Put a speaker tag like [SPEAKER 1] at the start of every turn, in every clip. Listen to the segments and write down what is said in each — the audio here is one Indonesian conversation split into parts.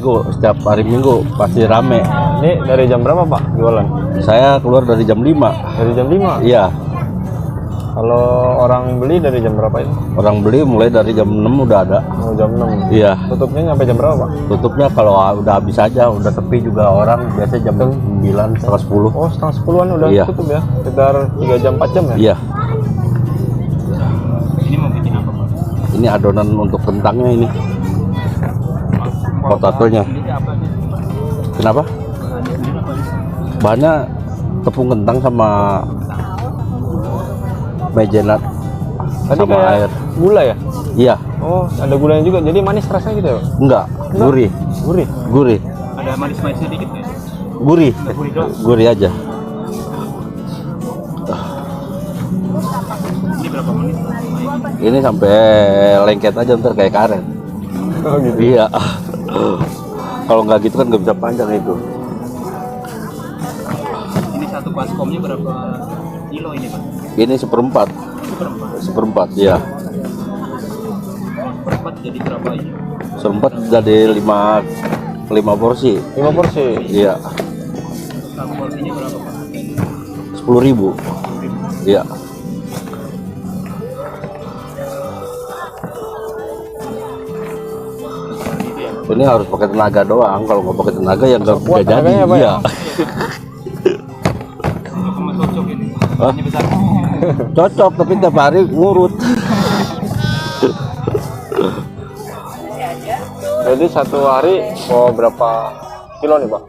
[SPEAKER 1] Minggu, setiap hari Minggu pasti rame.
[SPEAKER 2] Ini dari jam berapa Pak jualan?
[SPEAKER 1] Saya keluar dari jam 5.
[SPEAKER 2] Dari jam 5?
[SPEAKER 1] Iya.
[SPEAKER 2] Kalau orang beli dari jam berapa itu?
[SPEAKER 1] Orang beli mulai dari jam 6 udah ada.
[SPEAKER 2] Oh, jam 6.
[SPEAKER 1] Iya.
[SPEAKER 2] Tutupnya sampai jam berapa Pak?
[SPEAKER 1] Tutupnya kalau udah habis aja, udah sepi juga orang biasanya jam 9, setengah 10.
[SPEAKER 2] Oh, setengah 10-an udah
[SPEAKER 1] Iya.
[SPEAKER 2] tutup ya? Sekitar 3 jam 4 jam ya?
[SPEAKER 1] Iya.
[SPEAKER 2] Ini mau bikin apa Pak?
[SPEAKER 1] Ini adonan untuk kentangnya ini. Potatonya. Kenapa? Bahannya tepung kentang sama maizena
[SPEAKER 2] Tadi
[SPEAKER 1] sama
[SPEAKER 2] kayak
[SPEAKER 1] air.
[SPEAKER 2] gula ya?
[SPEAKER 1] Iya.
[SPEAKER 2] Oh, ada gulanya juga. Jadi manis rasanya gitu ya Pak?
[SPEAKER 1] Enggak, gurih.
[SPEAKER 2] Gurih?
[SPEAKER 1] Gurih.
[SPEAKER 2] Ada manis-manisnya dikit ya?
[SPEAKER 1] Gurih.
[SPEAKER 2] Gurih doang?
[SPEAKER 1] Gurih aja.
[SPEAKER 2] Ini berapa menit?
[SPEAKER 1] Ini sampai lengket aja ntar kayak karet.
[SPEAKER 2] Oh gitu?
[SPEAKER 1] Iya. Kalau nggak gitu kan nggak bisa panjang itu.
[SPEAKER 2] Ini satu baskomnya berapa kilo ini Pak?
[SPEAKER 1] Ini seperempat. Seperempat, ya.
[SPEAKER 2] Seperempat jadi berapa ini?
[SPEAKER 1] Seperempat jadi 5 porsi.
[SPEAKER 2] 5 porsi?
[SPEAKER 1] Iya.
[SPEAKER 2] Satu porsinya berapa Pak?
[SPEAKER 1] 10.000. Iya. Ini harus pakai tenaga doang. Kalau nggak pakai tenaga ya nggak
[SPEAKER 2] kuat
[SPEAKER 1] jadi.
[SPEAKER 2] tenaganya, Pak, ya?
[SPEAKER 1] Iya.
[SPEAKER 2] Sama cocok ini.
[SPEAKER 1] Hah?
[SPEAKER 2] Ini besar.
[SPEAKER 1] Cocok tapi tiap hari ngurut.
[SPEAKER 2] Jadi satu hari mau berapa kilo nih Pak?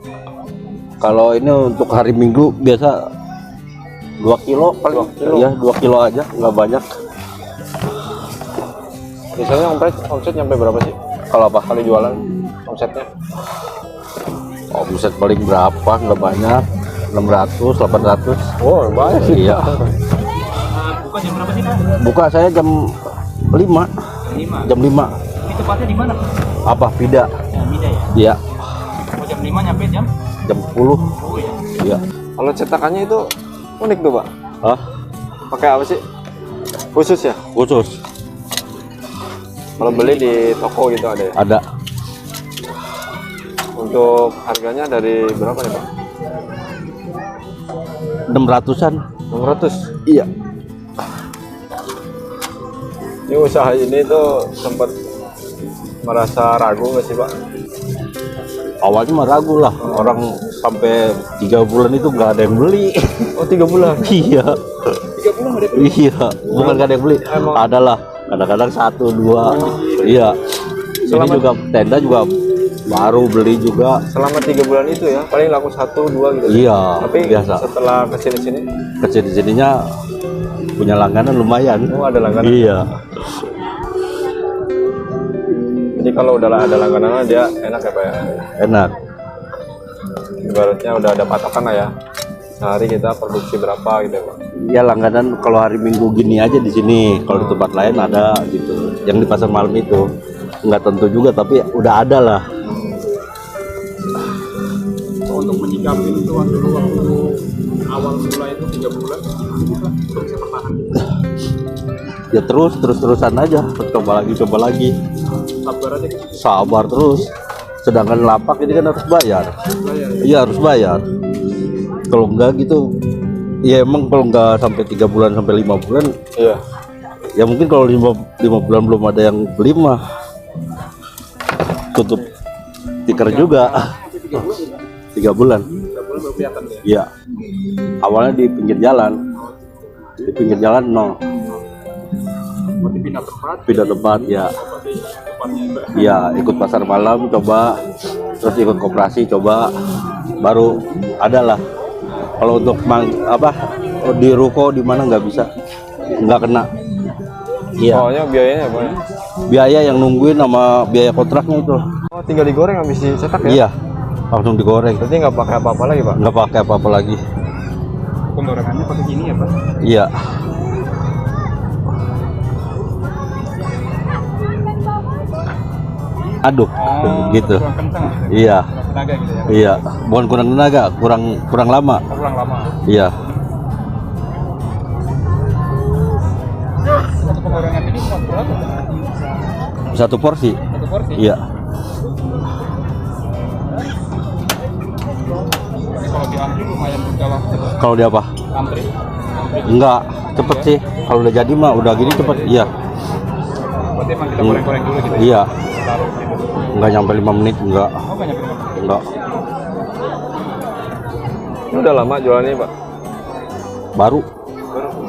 [SPEAKER 1] Kalau ini untuk hari Minggu biasa 2 kilo paling.
[SPEAKER 2] 2 kilo.
[SPEAKER 1] Ya 2 kilo aja, nggak banyak.
[SPEAKER 2] Biasanya omset nyampe berapa sih?
[SPEAKER 1] Kalau apa?
[SPEAKER 2] Kali jualan omsetnya?
[SPEAKER 1] Omset paling berapa? Nggak banyak. 600, 800.
[SPEAKER 2] Oh banyak sih.
[SPEAKER 1] Iya.
[SPEAKER 2] Buka jam berapa sih Pak?
[SPEAKER 1] Buka saya jam 5.
[SPEAKER 2] 5.
[SPEAKER 1] Jam 5.
[SPEAKER 2] Ini tepatnya di mana Pak?
[SPEAKER 1] Apa? Pida.
[SPEAKER 2] Ya, Mida ya.
[SPEAKER 1] Iya.
[SPEAKER 2] Oh, jam 5 nyampe jam?
[SPEAKER 1] Jam 10.
[SPEAKER 2] Oh ya.
[SPEAKER 1] Iya.
[SPEAKER 2] Kalau cetakannya itu unik tuh Pak.
[SPEAKER 1] Hah?
[SPEAKER 2] Pakai apa sih? Khusus ya?
[SPEAKER 1] Khusus.
[SPEAKER 2] Kalau beli di toko gitu ada ya?
[SPEAKER 1] Ada.
[SPEAKER 2] Untuk harganya dari berapa nih Pak?
[SPEAKER 1] 600-an.
[SPEAKER 2] 600.
[SPEAKER 1] Iya.
[SPEAKER 2] Ini usaha ini tuh sempat merasa ragu nggak sih Pak?
[SPEAKER 1] Awalnya mah ragu lah. Orang sampai 3 bulan itu nggak ada yang beli.
[SPEAKER 2] Oh 3 bulan?
[SPEAKER 1] Iya.
[SPEAKER 2] 3 bulan nggak ada beli?
[SPEAKER 1] Iya. Bukan nggak ada yang beli.
[SPEAKER 2] Emang?
[SPEAKER 1] Ada lah. Kadang-kadang 1, 2. Iya. Ini
[SPEAKER 2] Selama-
[SPEAKER 1] juga tenda juga baru beli juga.
[SPEAKER 2] Selama 3 bulan itu ya, paling laku 1, 2 gitu.
[SPEAKER 1] Iya.
[SPEAKER 2] Tapi
[SPEAKER 1] Biasa.
[SPEAKER 2] setelah kesini-sini,
[SPEAKER 1] Kesini-sininya punya langganan lumayan.
[SPEAKER 2] oh ada langganan.
[SPEAKER 1] Iya.
[SPEAKER 2] Jadi kalau udah ada langganan dia enak ya Pak ya.
[SPEAKER 1] Enak.
[SPEAKER 2] Ibaratnya udah ada patokan lah ya. Sehari kita produksi berapa gitu ya Pak.
[SPEAKER 1] Ya langganan kalau hari Minggu gini aja di sini. Kalau di tempat lain ada gitu. Yang di pasar malam itu nggak tentu juga tapi udah ada lah.
[SPEAKER 2] Untuk menyikapi itu waktu awal mulai itu 3 bulan, untuk bisa bertahan.
[SPEAKER 1] Ya terus-terusan aja. Coba lagi.
[SPEAKER 2] Sabar aja.
[SPEAKER 1] Sabar terus. Sedangkan lapak ini kan harus bayar. Iya harus bayar. Kalau enggak gitu, ya emang kalau enggak sampai 3 bulan sampai 5 bulan,
[SPEAKER 2] Iya.
[SPEAKER 1] ya mungkin kalau 5 bulan belum ada yang beli mah tutup tikar juga. 3 bulan.
[SPEAKER 2] 3 bulan baru kelihatan ya.
[SPEAKER 1] Iya. Awalnya di pinggir jalan. Di pinggir jalan nol.
[SPEAKER 2] Berarti pindah tempat.
[SPEAKER 1] Pindah tempat ya.
[SPEAKER 2] Tempatnya.
[SPEAKER 1] Iya, ikut pasar malam coba, terus ikut koperasi coba, baru ada lah. Kalau untuk di ruko di mana nggak bisa, nggak kena. Iya.
[SPEAKER 2] Soalnya biayanya apa ya?
[SPEAKER 1] Biaya yang nungguin sama biaya kontraknya itu.
[SPEAKER 2] Oh tinggal digoreng habis dicetak ya?
[SPEAKER 1] Iya, langsung digoreng.
[SPEAKER 2] Berarti nggak pakai apa-apa lagi Pak?
[SPEAKER 1] Nggak pakai apa-apa lagi.
[SPEAKER 2] Penggorengannya pakai gini ya Pak?
[SPEAKER 1] Iya. Aduh, gitu.
[SPEAKER 2] Kurang kencang.
[SPEAKER 1] Iya,
[SPEAKER 2] Kurang tenaga gitu ya?
[SPEAKER 1] iya. Bukan kurang tenaga, kurang lama.
[SPEAKER 2] Kurang lama.
[SPEAKER 1] Iya.
[SPEAKER 2] Satu penggorengan ini berapa?
[SPEAKER 1] Satu porsi.
[SPEAKER 2] Satu porsi?
[SPEAKER 1] Iya. Kalau dia apa?
[SPEAKER 2] Antri.
[SPEAKER 1] Enggak, cepet sih. Kalau udah jadi mah udah gini cepet. Iya.
[SPEAKER 2] Berarti emang kita goreng-goreng dulu gitu.
[SPEAKER 1] Iya.
[SPEAKER 2] Taruh gitu.
[SPEAKER 1] Enggak nyampe 5 menit, enggak.
[SPEAKER 2] Oh, banyak banget.
[SPEAKER 1] Enggak.
[SPEAKER 3] Ini udah lama jualannya Pak?
[SPEAKER 1] Baru.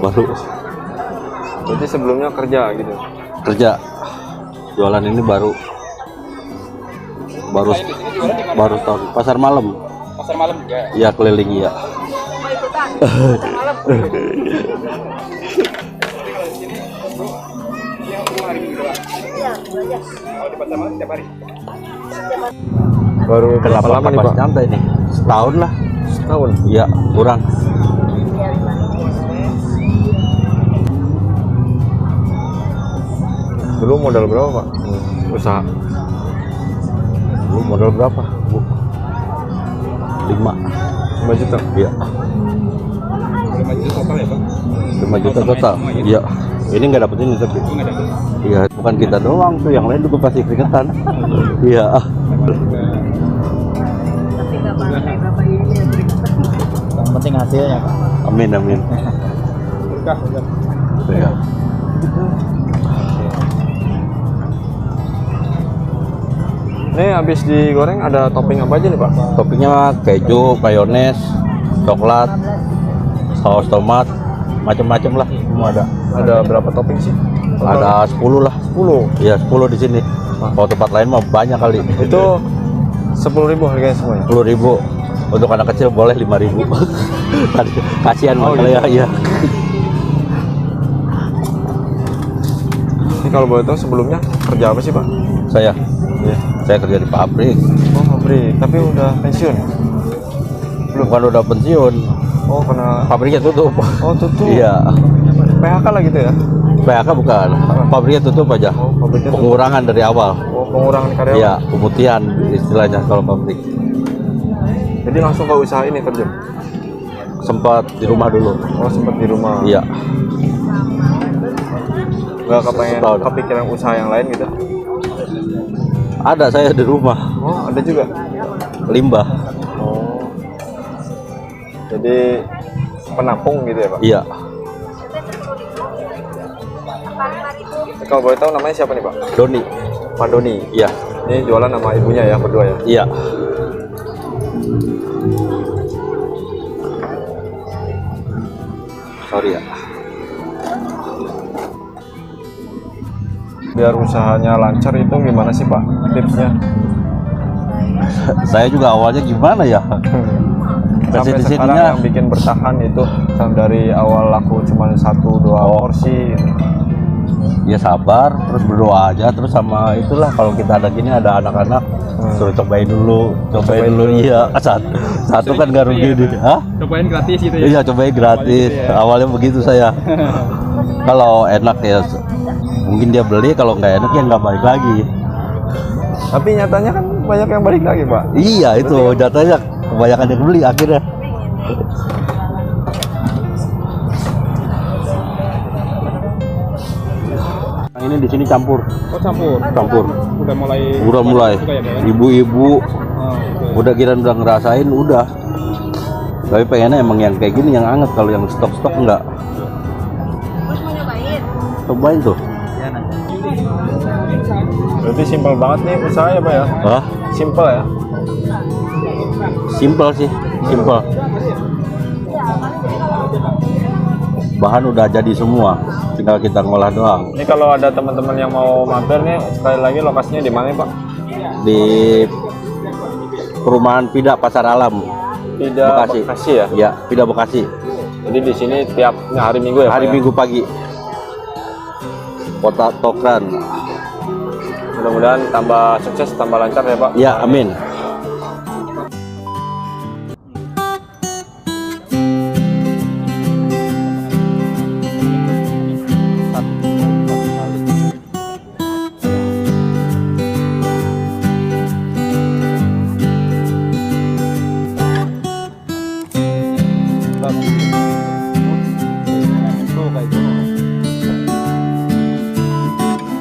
[SPEAKER 3] Berarti sebelumnya kerja gitu?
[SPEAKER 1] Kerja. Jualan ini baru tahun. Pasar malam.
[SPEAKER 2] Pasar malam juga.
[SPEAKER 1] Iya, keliling ya.
[SPEAKER 3] Baru
[SPEAKER 1] Kenapa
[SPEAKER 3] berapa lama nih Pak?
[SPEAKER 1] santai nih? Setahun lah.
[SPEAKER 3] Setahun?
[SPEAKER 1] Iya, kurang.
[SPEAKER 3] Dulu modal berapa Pak? Usaha?
[SPEAKER 1] Lu modal berapa, Bu? 5.
[SPEAKER 3] 5 juta?
[SPEAKER 1] Iya.
[SPEAKER 2] 5 juta total ya, Bang?
[SPEAKER 1] 5 juta total. Iya. Ini nggak dapet ini tapi.
[SPEAKER 2] Itu nggak dapat.
[SPEAKER 1] Iya, bukan kita doang tuh, yang lain juga pasti keringetan. Iya.
[SPEAKER 4] Yang penting hasilnya Pak.
[SPEAKER 1] Amin, amin.
[SPEAKER 2] Berkah.
[SPEAKER 1] Iya.
[SPEAKER 3] Ini habis digoreng ada topping apa aja nih Pak?
[SPEAKER 1] Toppingnya keju, mayones, coklat, saus tomat, macam-macam lah, semua ada.
[SPEAKER 3] Ada berapa topping sih?
[SPEAKER 1] Ada 10 lah.
[SPEAKER 3] 10?
[SPEAKER 1] Iya, 10 di sini. Kalau tempat lain mah banyak kali.
[SPEAKER 3] Itu 10.000 harganya semuanya?
[SPEAKER 1] 10.000. Untuk anak kecil boleh 5.000. Kasihan makanya ya. Iya.
[SPEAKER 3] Ini kalau boleh tahu sebelumnya kerja apa sih Pak?
[SPEAKER 1] Saya kerja di pabrik.
[SPEAKER 3] Oh pabrik, tapi udah pensiun?
[SPEAKER 1] Bukan udah pensiun,
[SPEAKER 3] Oh karena...
[SPEAKER 1] pabriknya tutup.
[SPEAKER 3] Oh tutup?
[SPEAKER 1] Iya.
[SPEAKER 3] PHK lah gitu ya?
[SPEAKER 1] PHK bukan, pabriknya tutup aja.
[SPEAKER 3] Oh pabriknya tutup.
[SPEAKER 1] Pengurangan dari awal.
[SPEAKER 3] Oh pengurangan karyawan?
[SPEAKER 1] Iya, pemutihan istilahnya kalau pabrik.
[SPEAKER 3] Jadi langsung ke usaha ini terjun?
[SPEAKER 1] Sempat di rumah dulu.
[SPEAKER 3] Oh sempat di rumah?
[SPEAKER 1] Iya.
[SPEAKER 3] Nggak kepengen
[SPEAKER 1] Setahun.
[SPEAKER 3] kepikiran usaha yang lain gitu?
[SPEAKER 1] Ada saya di rumah,
[SPEAKER 3] Oh ada juga?
[SPEAKER 1] limbah.
[SPEAKER 3] Oh jadi penampung gitu ya Pak?
[SPEAKER 1] Iya.
[SPEAKER 3] Kalau boleh tahu namanya siapa nih Pak?
[SPEAKER 1] Doni.
[SPEAKER 3] Pak Doni.
[SPEAKER 1] Iya.
[SPEAKER 3] Ini jualan sama ibunya ya berdua ya?
[SPEAKER 1] Iya. Sorry ya.
[SPEAKER 3] Biar usahanya lancar itu gimana sih Pak tipsnya?
[SPEAKER 1] Saya juga awalnya gimana ya? Kasih
[SPEAKER 3] Sampai
[SPEAKER 1] di
[SPEAKER 3] sekarang
[SPEAKER 1] sininya.
[SPEAKER 3] yang bikin bertahan itu dari awal laku cuma 1-2 porsi.
[SPEAKER 1] Ya sabar, terus berdoa aja, terus sama itulah kalau kita ada gini ada anak-anak suruh cobain dulu iya satu kan nggak rugi nih. Hah?
[SPEAKER 2] Cobain gratis gitu ya.
[SPEAKER 1] Iya, cobain gratis. Awalnya begitu saya. Kalau enak ya mungkin dia beli, kalau nggak enak ya nggak balik lagi.
[SPEAKER 3] Tapi nyatanya kan banyak yang balik lagi Pak.
[SPEAKER 1] Iya, itu jatuhnya kebanyakan yang beli akhirnya. Yang ini di sini campur.
[SPEAKER 2] Oh campur. Udah mulai. Juga ya, Pak, ya?
[SPEAKER 1] Ibu-ibu
[SPEAKER 2] Oh, gitu.
[SPEAKER 1] udah kira udah ngerasain udah. Tapi pengennya emang yang kayak gini yang anget, kalau yang stok-stok enggak. Cobain tuh.
[SPEAKER 3] Berarti simpel banget nih usaha ya Pak ya?
[SPEAKER 1] Hah?
[SPEAKER 3] Simpel ya?
[SPEAKER 1] Simpel sih, simpel. Bahan udah jadi semua, tinggal kita ngolah doang.
[SPEAKER 3] Ini kalau ada teman-teman yang mau mampir nih, sekali lagi lokasinya di mana Pak?
[SPEAKER 1] Di perumahan Pida Pasar Alam,
[SPEAKER 3] Tidak
[SPEAKER 1] Bekasi.
[SPEAKER 3] Bekasi ya?
[SPEAKER 1] Ya, Pida Bekasi.
[SPEAKER 3] Jadi di sini tiap hari Minggu ya Pak?
[SPEAKER 1] Hari
[SPEAKER 3] ya?
[SPEAKER 1] Minggu pagi. Kota Tokran.
[SPEAKER 3] Mudah-mudahan tambah sukses, tambah lancar ya Pak.
[SPEAKER 1] Ya, amin.